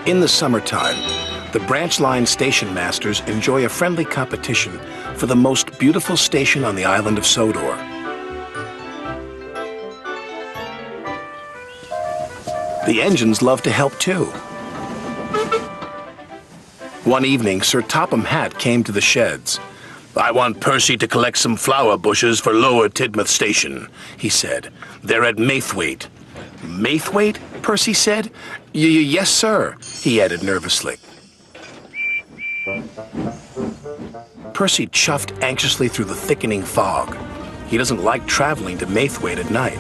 In the summertime, the branch line station masters enjoy a friendly competition for the most beautiful station on the island of Sodor. The engines love to help too. One evening, Sir Topham Hatt came to the sheds. "I want Percy to collect some flower bushes for Lower Tidmouth Station," he said. "They're at Maithwaite." "Maithwaite?" Percy said. Yes, sir," he added nervously. Percy chuffed anxiously through the thickening fog. He doesn't like traveling to Maithwaite at night.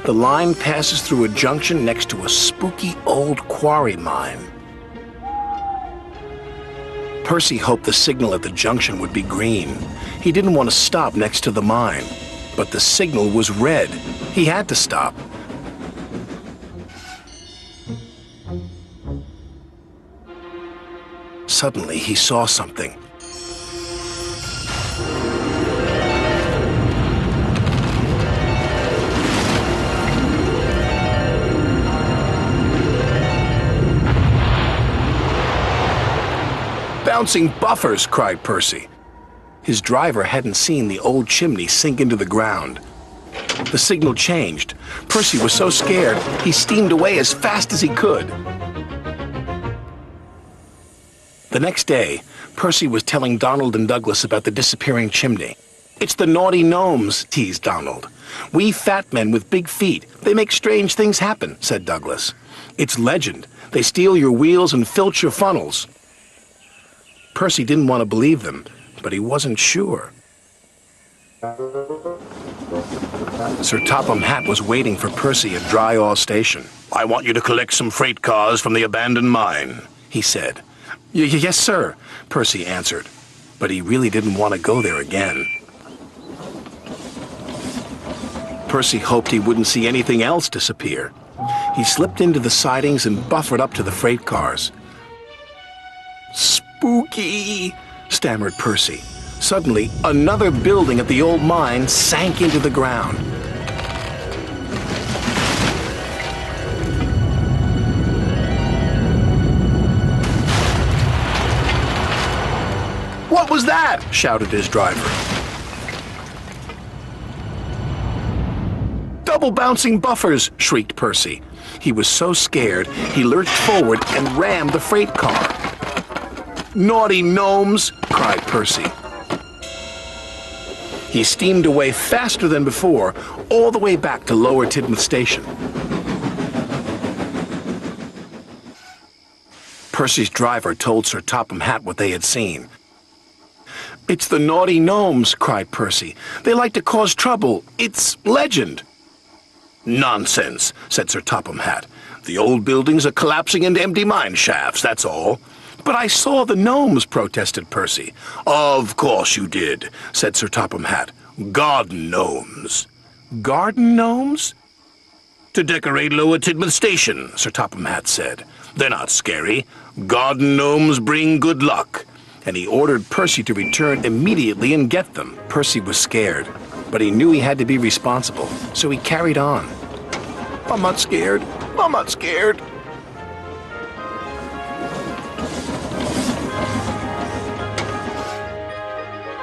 The line passes through a junction next to a spooky old quarry mine. Percy hoped the signal at the junction would be green. He didn't want to stop next to the mine, but the signal was red. He had to stop. Suddenly, he saw something. "Bouncing buffers!" cried Percy. His driver hadn't seen the old chimney sink into the ground. The signal changed. Percy was so scared, he steamed away as fast as he could. The next day, Percy was telling Donald and Douglas about the disappearing chimney. "It's the naughty gnomes," teased Donald. "We fat men with big feet, they make strange things happen," said Douglas. "It's legend. They steal your wheels and filch your funnels." Percy didn't want to believe them, but he wasn't sure. Sir Topham Hatt was waiting for Percy at Dry All Station. "I want you to collect some freight cars from the abandoned mine," he said. Yes, sir," Percy answered, but he really didn't want to go there again. Percy hoped he wouldn't see anything else disappear. He slipped into the sidings and buffered up to the freight cars. "Spooky," stammered Percy. Suddenly, another building at the old mine sank into the ground. "What was that?" shouted his driver. "Double bouncing buffers!" shrieked Percy. He was so scared, he lurched forward and rammed the freight car. "Naughty gnomes!" cried Percy. He steamed away faster than before, all the way back to Lower Tidmouth Station. Percy's driver told Sir Topham Hatt what they had seen. "It's the naughty gnomes," cried Percy. "They like to cause trouble. It's legend." "Nonsense," said Sir Topham Hatt. "The old buildings are collapsing into empty mine shafts, that's all." "But I saw the gnomes," protested Percy. "Of course you did," said Sir Topham Hatt. "Garden gnomes." "Garden gnomes?" "To decorate Lower Tidmouth Station," Sir Topham Hatt said. "They're not scary. Garden gnomes bring good luck." And he ordered Percy to return immediately and get them. Percy was scared, but he knew he had to be responsible, so he carried on. "I'm not scared. I'm not scared."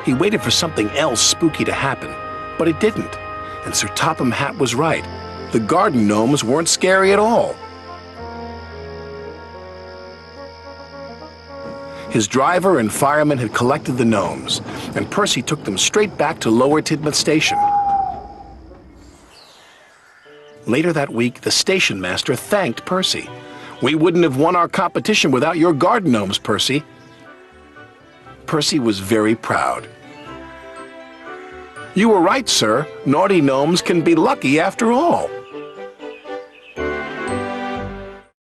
He waited for something else spooky to happen, but it didn't. And Sir Topham Hatt was right. The garden gnomes weren't scary at all. His driver and firemen had collected the gnomes, and Percy took them straight back to Lower Tidmouth Station. Later that week, the station master thanked Percy. "We wouldn't have won our competition without your garden gnomes, Percy." Percy was very proud. "You were right, sir. Naughty gnomes can be lucky after all."